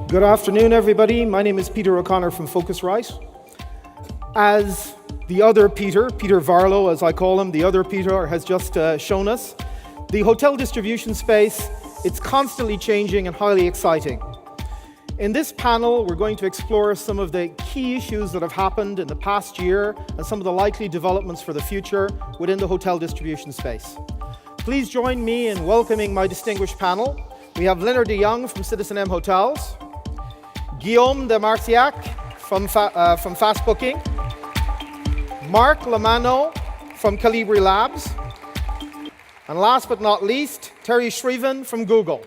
Good afternoon, everybody. My name is Peter O'Connor from Phocuswright. As the other Peter Varlow, as I call him, the other Peter has just shown us, the hotel distribution space, it's constantly changing and highly exciting. In this panel, we're going to explore some of the key issues that have happened in the past year and some of the likely developments for the future within the hotel distribution space. Please join me in welcoming my distinguished panel. We have Leonard de Jong from Citizen M Hotels, Guillaume de Marciac from Fast Booking, Mark Lamano from Calibri Labs, and last but not least, Terry Shriven from Google.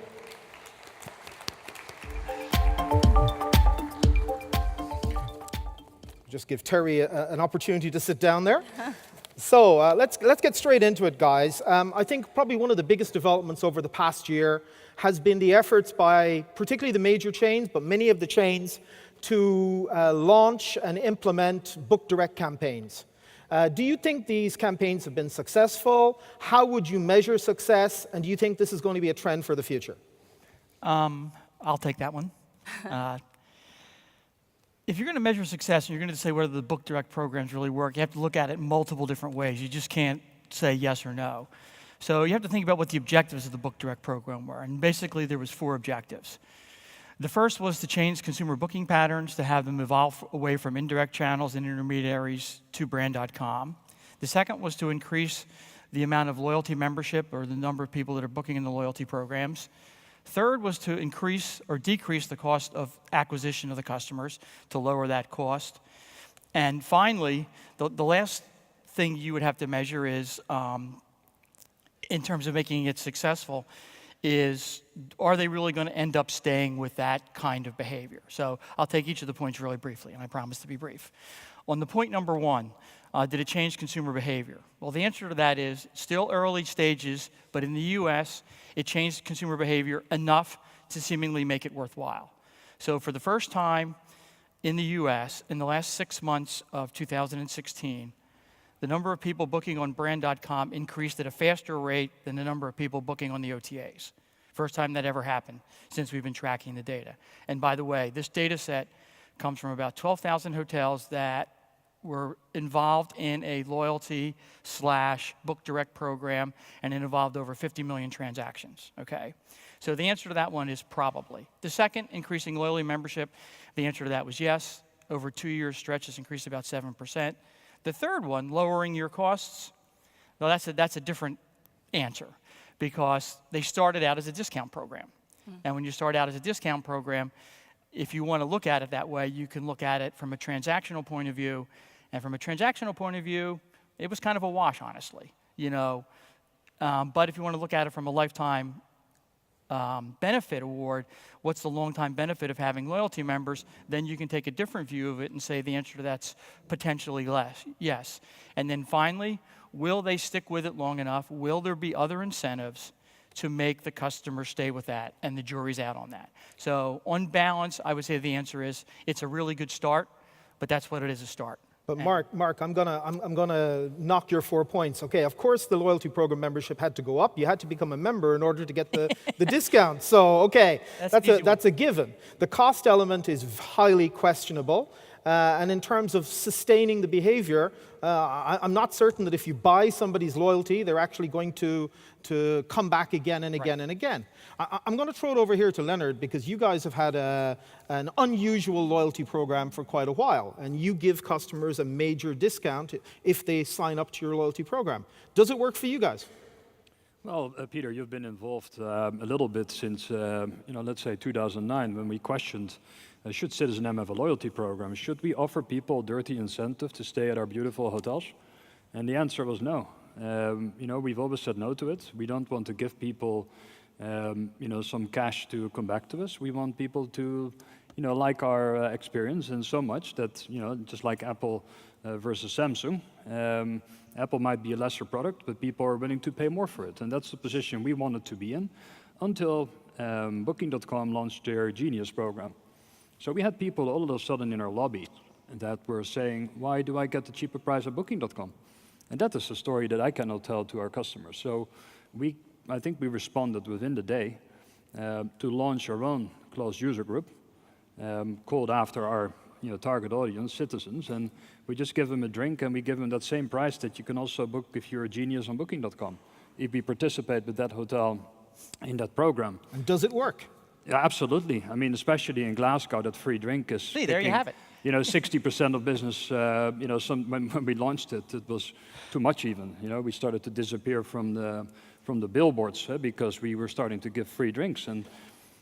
Just give Terry an opportunity to sit down there. So let's get straight into it, guys. I think probably one of the biggest developments over the past year has been the efforts by particularly the major chains, but many of the chains, to launch and implement book direct campaigns. Do you think these campaigns have been successful? How would you measure success? And do you think this is going to be a trend for the future? I'll take that one. If you're going to measure success and you're going to say whether the book direct programs really work, you have to look at it multiple different ways. You just can't say yes or no. So you have to think about what the objectives of the book direct program were. And basically there was 4 objectives. The first was to change consumer booking patterns, to have them evolve away from indirect channels and intermediaries to brand.com. The second was to increase the amount of loyalty membership, or the number of people that are booking in the loyalty programs. Third was to increase or decrease the cost of acquisition of the customers, to lower that cost. And finally, the last thing you would have to measure is, in terms of making it successful, is are they really going to end up staying with that kind of behavior? So I'll take each of the points really briefly, and I promise to be brief. On the point number 1, did it change consumer behavior? Well, the answer to that is still early stages, but in the US, it changed consumer behavior enough to seemingly make it worthwhile. So for the first time in the US, in the last 6 months of 2016, the number of people booking on brand.com increased at a faster rate than the number of people booking on the OTAs. First time that ever happened since we've been tracking the data. And by the way, this data set comes from about 12,000 hotels that were involved in a loyalty/book direct program, and it involved over 50 million transactions, okay? So the answer to that one is probably. The second, increasing loyalty membership, the answer to that was yes. Over a 2-year stretch, it's increased about 7%. The third one, lowering your costs, well, that's a different answer, because they started out as a discount program. And when you start out as a discount program, if you want to look at it that way, you can look at it from a transactional point of view. And from a transactional point of view, it was kind of a wash, honestly. You know, but if you want to look at it from a lifetime benefit award, what's the long-time benefit of having loyalty members, then you can take a different view of it and say the answer to that's potentially less, yes. And then finally, will they stick with it long enough? Will there be other incentives to make the customer stay with that? And the jury's out on that. So on balance, I would say the answer is it's a really good start, but that's what it is, a start. But Mark, I'm gonna knock your 4 points. Okay, of course the loyalty program membership had to go up. You had to become a member in order to get the discount. So okay, that's a given. The cost element is highly questionable. And in terms of sustaining the behavior, I'm not certain that if you buy somebody's loyalty, they're actually going to come back again and again and again. I'm going to throw it over here to Leonard, because you guys have had an unusual loyalty program for quite a while, and you give customers a major discount if they sign up to your loyalty program. Does it work for you guys? Well, Peter, you've been involved a little bit since, let's say 2009, when we questioned, should Citizen M have a loyalty program? Should we offer people a dirty incentive to stay at our beautiful hotels? And the answer was no. We've always said no to it. We don't want to give people, some cash to come back to us. We want people to, like our experience, and so much that, just like Apple versus Samsung, Apple might be a lesser product, but people are willing to pay more for it. And that's the position we wanted to be in until Booking.com launched their Genius program. So we had people all of a sudden in our lobby that were saying, why do I get the cheaper price at Booking.com? And that is a story that I cannot tell to our customers. So I think we responded within the day to launch our own closed user group called after our target audience, citizens, and we just give them a drink and we give them that same price that you can also book if you're a genius on Booking.com. If we participate with that hotel in that program. And does it work? Yeah, absolutely. I mean, especially in Glasgow, that free drink is. See, there you have it. 60% of business. When we launched it, it was too much even. We started to disappear from the billboards because we were starting to give free drinks. And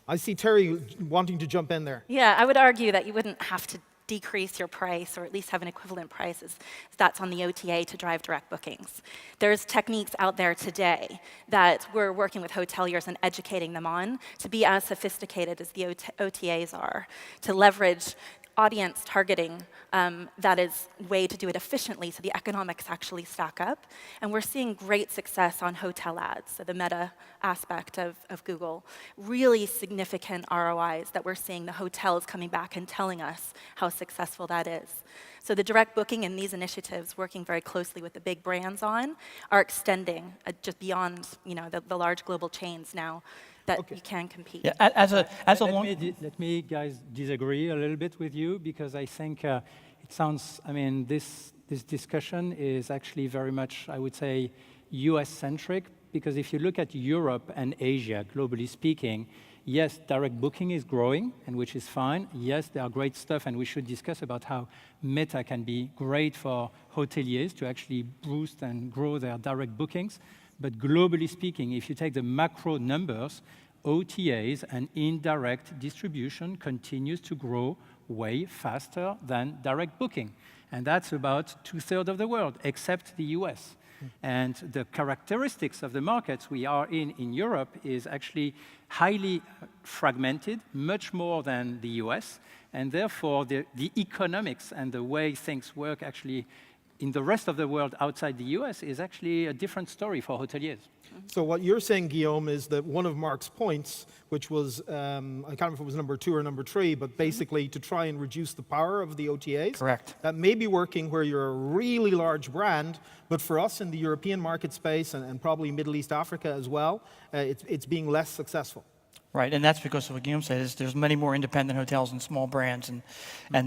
I see Terry wanting to jump in there. Yeah, I would argue that you wouldn't have to decrease your price, or at least have an equivalent price as that's on the OTA to drive direct bookings. There's techniques out there today that we're working with hoteliers and educating them on to be as sophisticated as the OTAs are, to leverage audience targeting that is a way to do it efficiently so the economics actually stack up. And we're seeing great success on hotel ads, so the meta aspect of Google. Really significant ROIs that we're seeing the hotels coming back and telling us how successful that is. So the direct booking and these initiatives, working very closely with the big brands on, are extending just beyond the large global chains now that you can compete. Yeah, let me, guys, disagree a little bit with you, because I think it sounds, this discussion is actually very much, I would say, US-centric, because if you look at Europe and Asia, globally speaking, yes, direct booking is growing, and which is fine. Yes, there are great stuff, and we should discuss about how Meta can be great for hoteliers to actually boost and grow their direct bookings. But globally speaking, if you take the macro numbers, OTAs and indirect distribution continues to grow way faster than direct booking. And that's about 2/3 of the world, except the US. And the characteristics of the markets we are in Europe is actually highly fragmented, much more than the US. And therefore, the economics and the way things work actually in the rest of the world outside the US is actually a different story for hoteliers. So what you're saying, Guillaume, is that one of Mark's points, which was, I can't remember if it was number 2 or number 3, but basically to try and reduce the power of the OTAs. Correct. That may be working where you're a really large brand, but for us in the European market space and probably Middle East Africa as well, it's being less successful. Right, and that's because of what Guillaume said, is there's many more independent hotels and small brands, and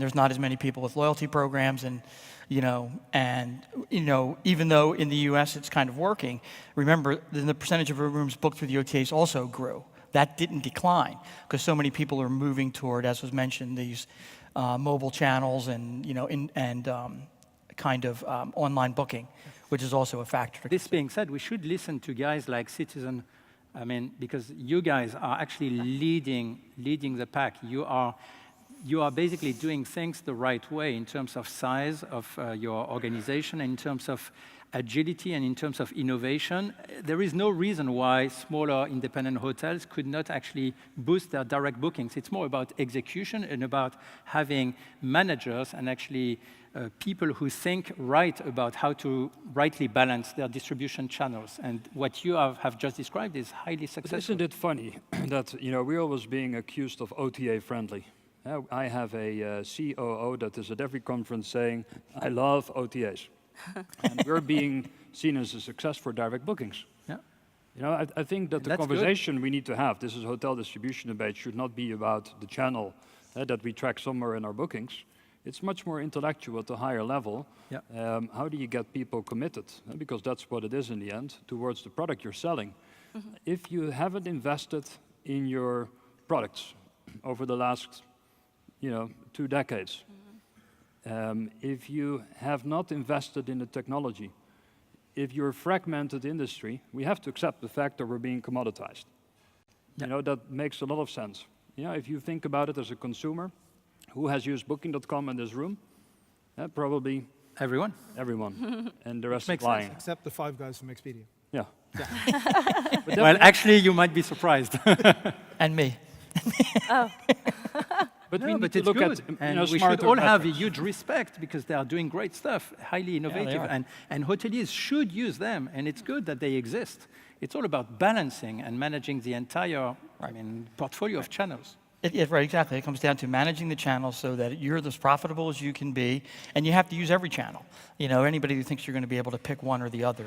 there's not as many people with loyalty programs, and even though in the US it's kind of working, remember the percentage of rooms booked through the OTAs also grew. That didn't decline because so many people are moving toward, as was mentioned, these mobile channels and online booking, which is also a factor. This being said, we should listen to guys like Citizen. Because you guys are actually leading the pack. You are basically doing things the right way in terms of size of your organization, in terms of agility, and in terms of innovation. There is no reason why smaller independent hotels could not actually boost their direct bookings. It's more about execution and about having managers and actually people who think right about how to rightly balance their distribution channels. And what you have just described is highly successful. But isn't it funny that we're always being accused of OTA friendly? I have a COO that is at every conference saying, I love OTAs. And we're being seen as a success for direct bookings. Yeah. I think that the conversation we need to have, this is hotel distribution debate, should not be about the channel that we track somewhere in our bookings. It's much more intellectual at a higher level. Yeah. How do you get people committed? Because that's what it is in the end, towards the product you're selling. Mm-hmm. If you haven't invested in your products over the last 2 decades, if you have not invested in the technology, if you're a fragmented industry, we have to accept the fact that we're being commoditized. Yeah. That makes a lot of sense. If you think about it as a consumer, who has used Booking.com in this room? Probably everyone. Everyone, and the rest Makes is lying. sense, except the 5 guys from Expedia. Yeah. Well, actually, you might be surprised. And me. Oh. But we need but to it's look good. at And we should all have a huge respect because they are doing great stuff, highly innovative, and hoteliers should use them, and it's good that they exist. It's all about balancing and managing the entire portfolio of channels. Right, exactly. It comes down to managing the channels so that you're as profitable as you can be, and you have to use every channel. You know, anybody who thinks you're going to be able to pick one or the other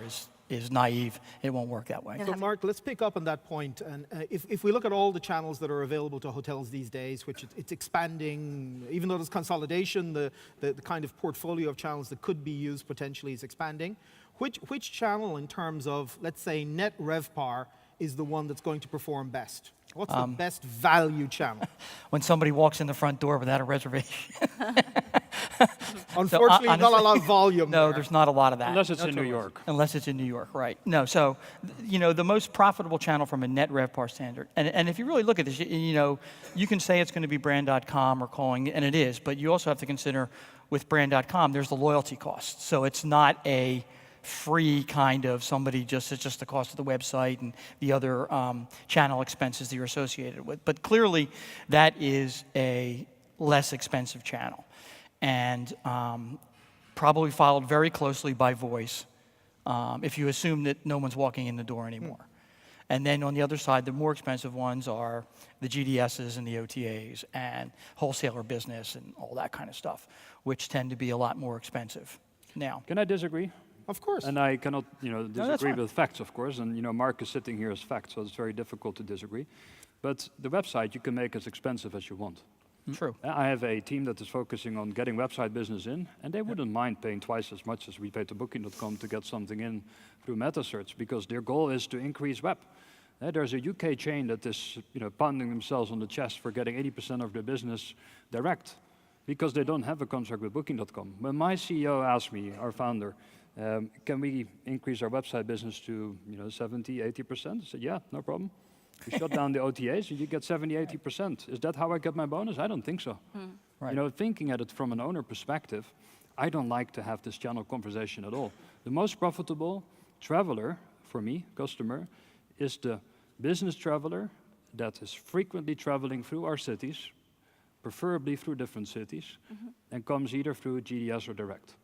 is naive. It won't work that way. So Mark, let's pick up on that point. And if we look at all the channels that are available to hotels these days, which it's expanding, even though there's consolidation, the kind of portfolio of channels that could be used potentially is expanding. Which channel in terms of, let's say, net RevPAR is the one that's going to perform best? What's the best value channel? When somebody walks in the front door without a reservation. Unfortunately, honestly, not a lot of volume No, there. there's not a lot of that. Unless it's in New York. Unless it's in New York, right. No, so, you know, the most profitable channel from a net RevPAR standard, and if you really look at this, you know, you can say it's going to be brand.com or calling, and it is, but you also have to consider with brand.com, there's the loyalty cost. So it's not a free kind of it's just the cost of the website and the other channel expenses that you're associated with. But clearly, that is a less expensive channel. And probably followed very closely by voice, if you assume that no one's walking in the door anymore. And then on the other side, the more expensive ones are the GDSs and the OTAs and wholesaler business and all that kind of stuff, which tend to be a lot more expensive now. Can I disagree? Of course. And I cannot, that's disagree fine. with facts, of course. And Mark is sitting here as facts, so it's very difficult to disagree. But the website you can make as expensive as you want. True. I have a team that is focusing on getting website business in, and they wouldn't mind paying twice as much as we pay to Booking.com to get something in through meta search, because their goal is to increase web. There's a UK chain that is, pounding themselves on the chest for getting 80% of their business direct, because they don't have a contract with Booking.com. When my CEO asked me, our founder, can we increase our website business to 70, 80%? I said, yeah, no problem. We shut down the OTAs and you get 70, 80%. Is that how I get my bonus? I don't think so. Right. Thinking at it from an owner perspective, I don't like to have this channel conversation at all. The most profitable traveler, for me, customer, is the business traveler that is frequently traveling through our cities, preferably through different cities, and comes either through GDS or direct.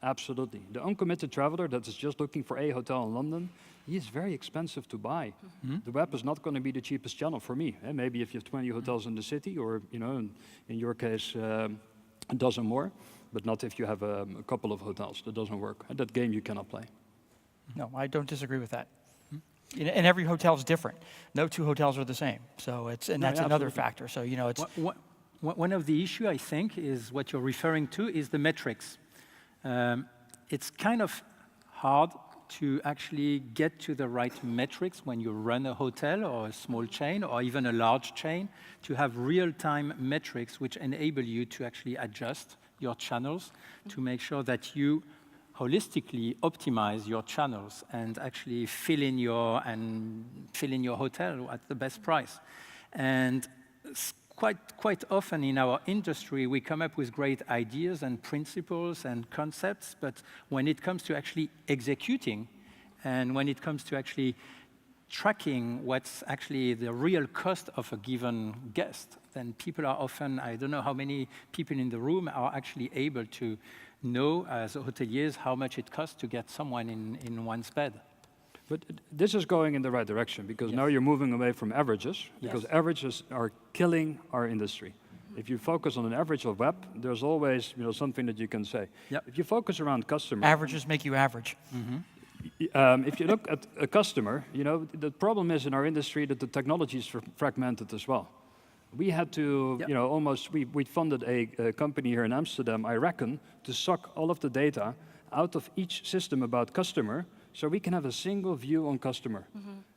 Absolutely. The uncommitted traveler that is just looking for a hotel in London, he is very expensive to buy. The web is not going to be the cheapest channel for me. Maybe if you have 20 hotels in the city, or in your case, a dozen more, but not if you have a couple of hotels. That doesn't work. That game you cannot play. No, I don't disagree with that. And every hotel is different. No two hotels are the same. So that's another absolutely. factor. So it's One of the issue, I think, is what you're referring to is the metrics. It's kind of hard to actually get to the right metrics when you run a hotel or a small chain or even a large chain, to have real-time metrics which enable you to actually adjust your channels to make sure that you holistically optimize your channels and actually fill in your hotel at the best price. And quite often in our industry, we come up with great ideas and principles and concepts, but when it comes to actually executing, and when it comes to actually tracking what's actually the real cost of a given guest, then people are often, I don't know how many people in the room are actually able to know as hoteliers how much it costs to get someone in one's bed. But this is going in the right direction, because now you're moving away from averages, because averages are killing our industry. If you focus on an average of web, there's always something that you can say. If you focus around customer, averages make you average. if you look at a customer, the problem is in our industry that the technology is fragmented as well. We had to, we funded a company here in Amsterdam, I reckon, to suck all of the data out of each system about customer, so we can have a single view on customer.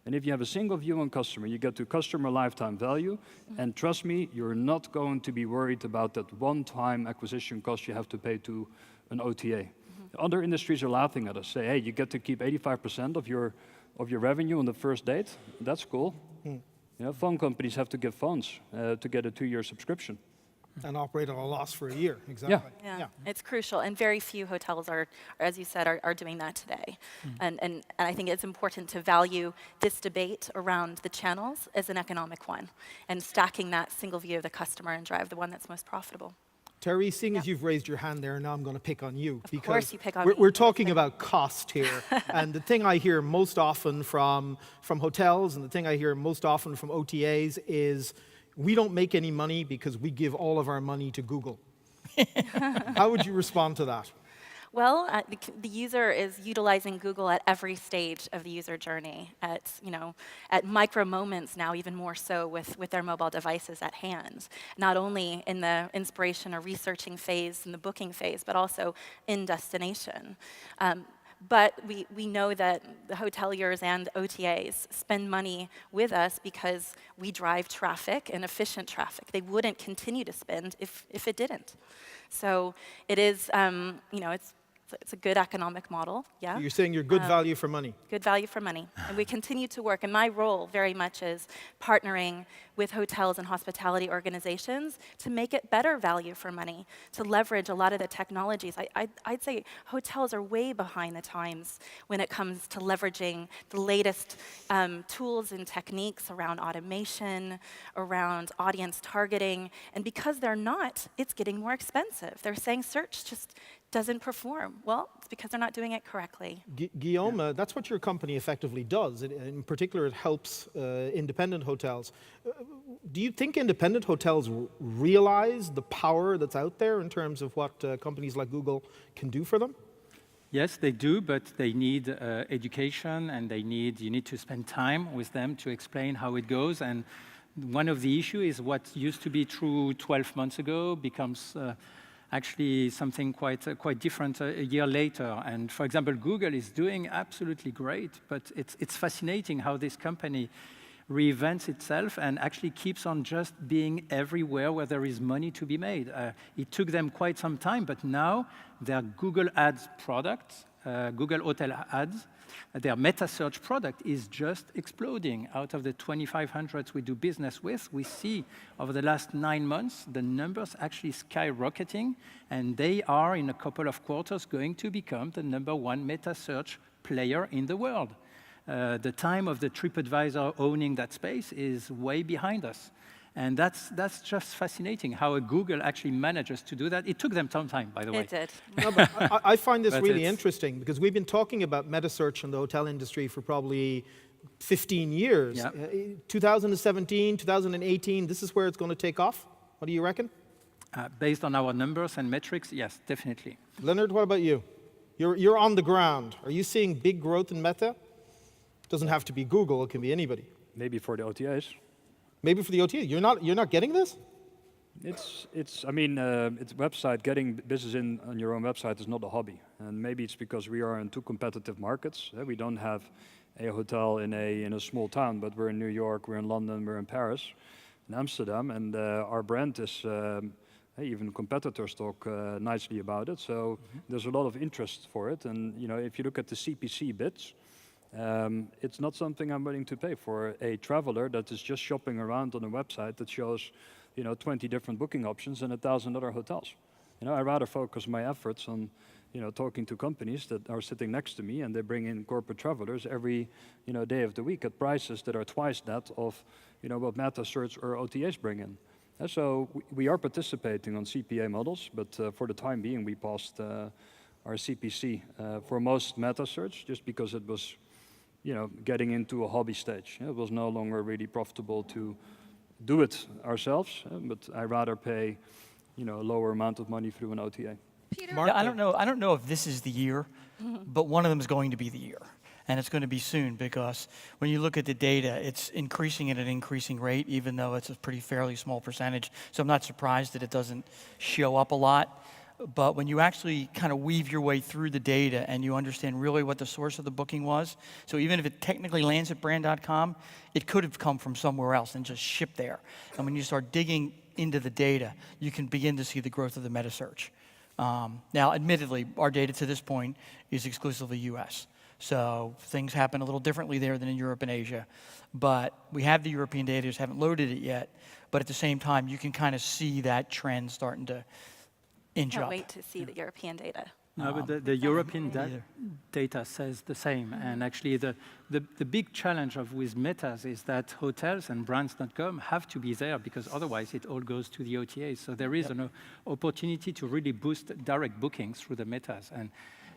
And if you have a single view on customer, you get to customer lifetime value. And trust me, you're not going to be worried about that one-time acquisition cost you have to pay to an OTA. Other industries are laughing at us, say, hey, you get to keep 85% of your revenue on the first date. That's cool. Phone companies have to give phones to get a 2-year subscription. And operate at a loss for a year, exactly. Yeah, it's crucial, and very few hotels are as you said, are doing that today. And I think it's important to value this debate around the channels as an economic one, and stacking that single view of the customer and drive the one that's most profitable. Terry, seeing as you've raised your hand there, now I'm going to pick on you. Of course you pick on me. We're talking about cost here. And the thing I hear most often from hotels, and the thing I hear most often from OTAs is, we don't make any money because we give all of our money to Google. How would you respond to that? Well, the user is utilizing Google at every stage of the user journey, at micro moments now, even more so with their mobile devices at hand. Not only in the inspiration or researching phase and the booking phase, but also in destination. But we know that the hoteliers and OTAs spend money with us because we drive traffic and efficient traffic. They wouldn't continue to spend if it didn't. So it is, it's a good economic model, yeah. You're saying you're good value for money. Good value for money. And we continue to work, and my role very much is partnering with hotels and hospitality organizations to make it better value for money, to leverage a lot of the technologies. I'd say hotels are way behind the times when it comes to leveraging the latest tools and techniques around automation, around audience targeting, and because they're not, it's getting more expensive. They're saying search just doesn't perform. Well, it's because they're not doing it correctly. Guillaume, that's what your company effectively does. In particular, it helps independent hotels. Do you think independent hotels realize the power that's out there in terms of what companies like Google can do for them? Yes, they do, but they need education, and you need to spend time with them to explain how it goes. And one of the issues is what used to be true 12 months ago becomes actually something quite different a year later. And for example, Google is doing absolutely great, but it's fascinating how this company reinvents itself and actually keeps on just being everywhere where there is money to be made. It took them quite some time, but now their Google Ads product, Google Hotel Ads, their meta search product is just exploding. Out of the 2,500 we do business with, we see over the last 9 months, the numbers actually skyrocketing, and they are, in a couple of quarters, going to become the #1 meta search player in the world. The time of the TripAdvisor owning that space is way behind us. And that's just fascinating how a Google actually manages to do that. It took them some time, by the way. It did. No, but I find this But really it's- interesting because we've been talking about meta search in the hotel industry for probably 15 years. Yeah. 2017, 2018, this is where it's going to take off. What do you reckon? Based on our numbers and metrics, yes, definitely. Leonard, what about you? You're on the ground. Are you seeing big growth in meta? It doesn't have to be Google, it can be anybody. Maybe for the OTAs. Maybe for the OTA. You're not getting this? It's website, getting business in on your own website is not a hobby. And maybe it's because we are in two competitive markets. We don't have a hotel in a small town, but we're in New York, we're in London, we're in Paris, in Amsterdam, and our brand is, even competitors talk nicely about it. So there's a lot of interest for it. And if you look at the CPC bids, it's not something I'm willing to pay for a traveler that is just shopping around on a website that shows 20 different booking options and 1,000 other hotels. I rather focus my efforts on talking to companies that are sitting next to me, and they bring in corporate travelers every day of the week at prices that are twice that of what meta search or OTAs bring in. So we are participating on CPA models, but for the time being we paused our CPC for most meta search just because it was getting into a hobby stage. It was no longer really profitable to do it ourselves, but I rather pay a lower amount of money through an OTA. Yeah, I don't know if this is the year, but one of them is going to be the year. And it's going to be soon because when you look at the data, it's increasing at an increasing rate, even though it's a pretty fairly small percentage. So I'm not surprised that it doesn't show up a lot. But when you actually kind of weave your way through the data and you understand really what the source of the booking was, so even if it technically lands at brand.com, it could have come from somewhere else and just shipped there. And when you start digging into the data, you can begin to see the growth of the meta search. Now, admittedly, our data to this point is exclusively US. So things happen a little differently there than in Europe and Asia. But we have the European data, just haven't loaded it yet. But at the same time, you can kind of see that trend starting to inch Can't up. wait to see the European data. No, but the European data says the same. And actually, the big challenge with metas is that hotels and brands.com have to be there because otherwise it all goes to the OTAs. So there is an opportunity to really boost direct bookings through the metas.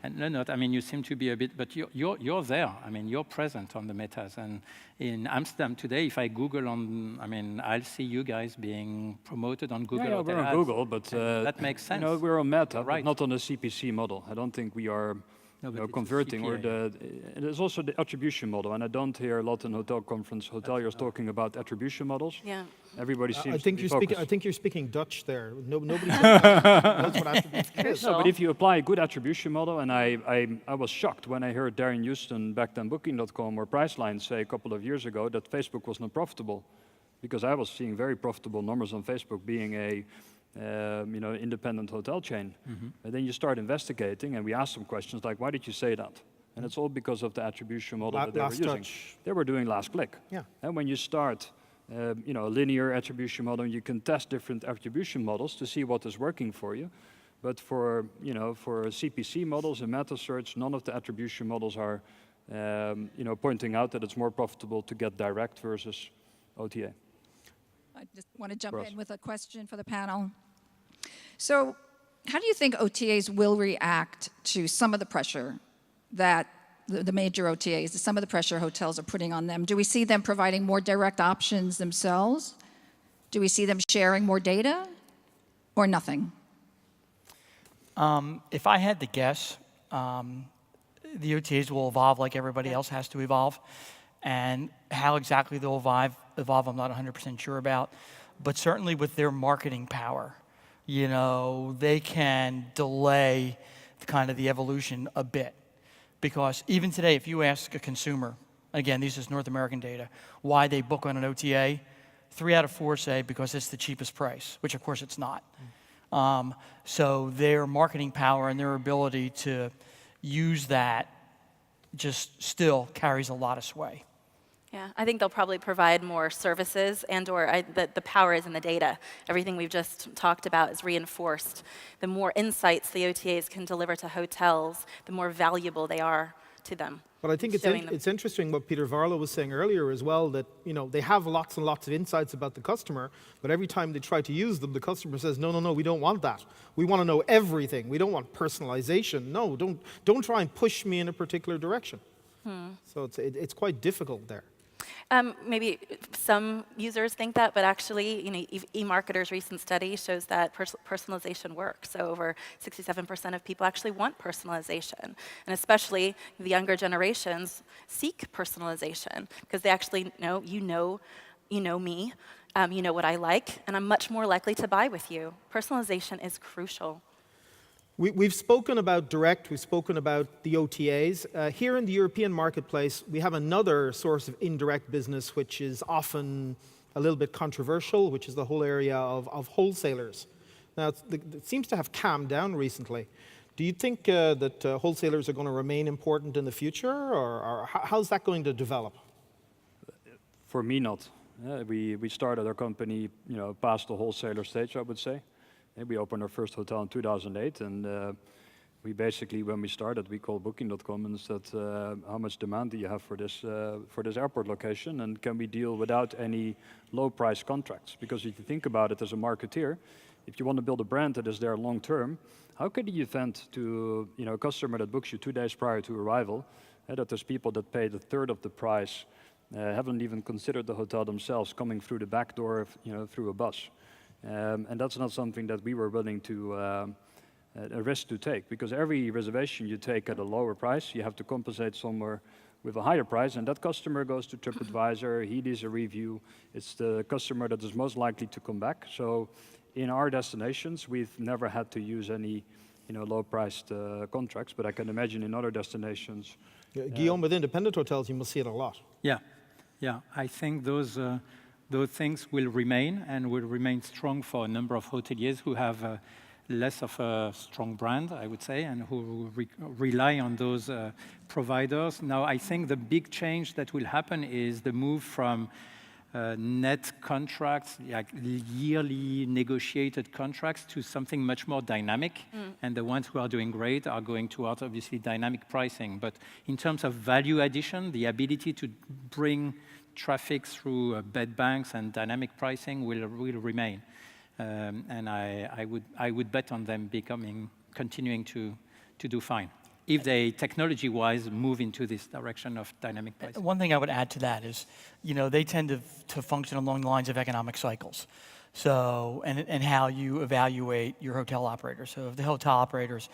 And no, I mean, you seem to be a bit, but you're there. I mean, you're present on the metas. And in Amsterdam today, if I Google on, I mean, I'll see you guys being promoted on Google. Yeah, we're on ads. Google, but that makes sense. You know, we're on Meta, Right. but not on the CPC model. I don't think we are But it's a converting. Or CPA. there's also the attribution model, and I don't hear a lot in hotel conference hoteliers talking about attribution models. Yeah. Everybody seems I think to be you're speaking. I focused. think you're speaking Dutch there. Nobody knows what attribution is. No, but if you apply a good attribution model, and I was shocked when I heard Darren Houston, back then Booking.com or Priceline, say a couple of years ago that Facebook was not profitable, because I was seeing very profitable numbers on Facebook being a independent hotel chain. And then you start investigating, and we asked some questions like, why did you say that? And it's all because of the attribution model that they were Last using. touch. They were doing last click. Yeah. And when you start a linear attribution model, you can test different attribution models to see what is working for you. But for CPC models and meta search, none of the attribution models are pointing out that it's more profitable to get direct versus OTA. I just want to jump For us. in with a question for the panel. So, how do you think OTAs will react to some of the pressure that the major OTAs, some of the pressure hotels are putting on them? Do we see them providing more direct options themselves? Do we see them sharing more data, or nothing? If I had to guess, the OTAs will evolve like everybody else has to evolve. And how exactly they'll evolve, I'm not 100% sure about. But certainly with their marketing power, they can delay the evolution a bit. Because even today, if you ask a consumer, again, this is North American data, why they book on an OTA, 3 out of 4 say because it's the cheapest price, which of course it's not. So their marketing power and their ability to use that just still carries a lot of sway. Yeah, I think they'll probably provide more services and/or the power is in the data. Everything we've just talked about is reinforced. The more insights the OTAs can deliver to hotels, the more valuable they are to them. But I think Showing them. it's interesting what Peter Varlo was saying earlier as well, that they have lots and lots of insights about the customer, but every time they try to use them, the customer says, no, we don't want that. We want to know everything. We don't want personalization. No, don't try and push me in a particular direction. So it's quite difficult there. Maybe some users think that, but actually, eMarketer's recent study shows that personalization works. So over 67% of people actually want personalization. And especially the younger generations seek personalization because they actually know, you know me, you know what I like, and I'm much more likely to buy with you. Personalization is crucial. We've spoken about direct, we've spoken about the OTAs. Here in the European marketplace, we have another source of indirect business which is often a little bit controversial, which is the whole area of wholesalers. Now, it seems to have calmed down recently. Do you think that wholesalers are going to remain important in the future, or how's that going to develop? For me, not. We started our company, past the wholesaler stage, I would say. We opened our first hotel in 2008, and we basically, when we started, we called Booking.com and said, how much demand do you have for this airport location, and can we deal without any low-price contracts? Because if you think about it as a marketeer, if you want to build a brand that is there long-term, how can you vent to a customer that books you 2 days prior to arrival, that there's people that paid a third of the price, haven't even considered the hotel themselves, coming through the back door, through a bus. And that's not something that we were willing to a risk to take, because every reservation you take at a lower price, you have to compensate somewhere with a higher price, and that customer goes to TripAdvisor, he does a review, it's the customer that is most likely to come back. So in our destinations, we've never had to use any low-priced contracts, but I can imagine in other destinations. Guillaume, with independent hotels, you must see it a lot. Yeah, I think those things will remain and will remain strong for a number of hoteliers who have less of a strong brand, I would say, and who rely on those providers. Now, I think the big change that will happen is the move from net contracts, like yearly negotiated contracts, to something much more dynamic. And the ones who are doing great are going towards, obviously, dynamic pricing. But in terms of value addition, the ability to bring traffic through bed banks and dynamic pricing will remain. And I would bet on them continuing to do fine. if they technology-wise move into this direction of dynamic pricing. One thing I would add to that is, they tend to function along the lines of economic cycles. So, and how you evaluate your hotel operator. So if the hotel operator's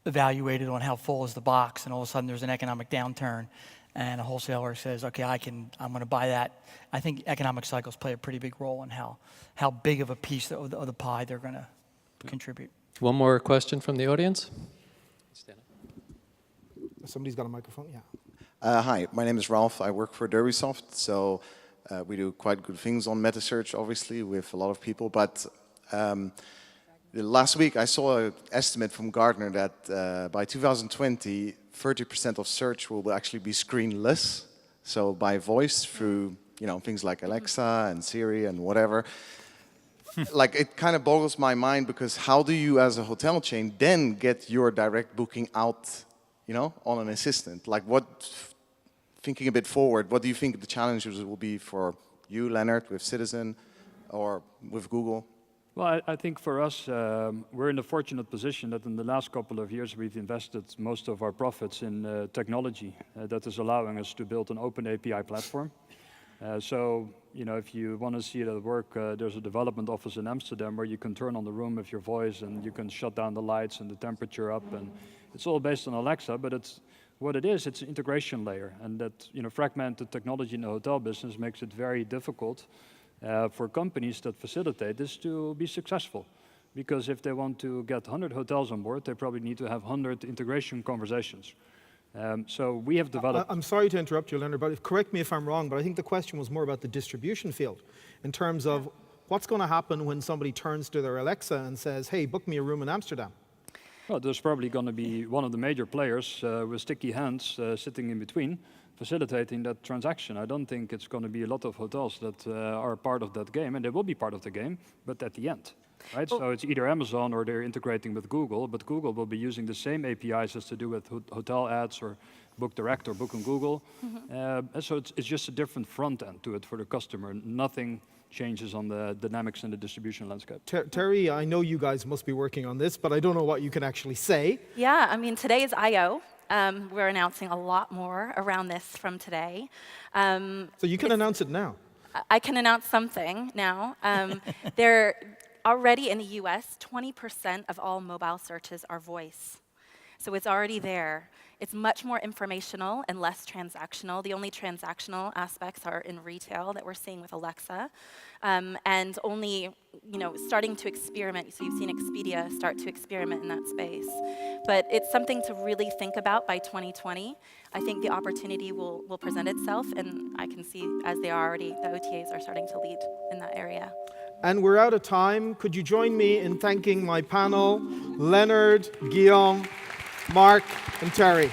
evaluated on how full is the box, and all of a sudden there's an economic downturn, and a wholesaler says, okay, I'm going to buy that. I think economic cycles play a pretty big role in how big of a piece of the pie they're going to contribute. One more question from the audience. Somebody's got a microphone, yeah. Hi, my name is Ralph. I work for Derbysoft, so we do quite good things on meta search, obviously, with a lot of people. But last week I saw an estimate from Gartner that by 2020, 30% of search will actually be screenless. So by voice through things like Alexa and Siri and whatever. Like, it kind of boggles my mind, because how do you as a hotel chain then get your direct booking out on an assistant? Like, thinking a bit forward, what do you think the challenges will be for you, Leonard, with Citizen or with Google? Well, I think for us, we're in the fortunate position that in the last couple of years we've invested most of our profits in technology that is allowing us to build an open API platform. So, if you want to see it at work, there's a development office in Amsterdam where you can turn on the room with your voice, and you can shut down the lights and the temperature up, and it's all based on Alexa, but it's an integration layer, and that fragmented technology in the hotel business makes it very difficult for companies that facilitate this to be successful. Because if they want to get 100 hotels on board, they probably need to have 100 integration conversations. So we have developed... I'm sorry to interrupt you, Leonard, but correct me if I'm wrong, but I think the question was more about the distribution field, in terms of what's going to happen when somebody turns to their Alexa and says, hey, book me a room in Amsterdam. Well, there's probably going to be one of the major players with sticky hands sitting in between, facilitating that transaction. I don't think it's going to be a lot of hotels that are part of that game, and they will be part of the game, but at the end. Right? So it's either Amazon or they're integrating with Google, but Google will be using the same APIs as to do with hotel ads or Book Direct or Book on Google. And so it's just a different front end to it for the customer. Nothing changes on the dynamics in the distribution landscape. Terry, I know you guys must be working on this, but I don't know what you can actually say. Yeah, I mean, today is I.O. We're announcing a lot more around this from today. So you can announce it now. I can announce something now. They're already in the US, 20% of all mobile searches are voice. So it's already there. It's much more informational and less transactional. The only transactional aspects are in retail that we're seeing with Alexa. And only, starting to experiment. So you've seen Expedia start to experiment in that space. But it's something to really think about by 2020. I think the opportunity will present itself, and I can see, as they are already, the OTAs are starting to lead in that area. And we're out of time. Could you join me in thanking my panel, Leonard, Guillaume, Mark, and Terry?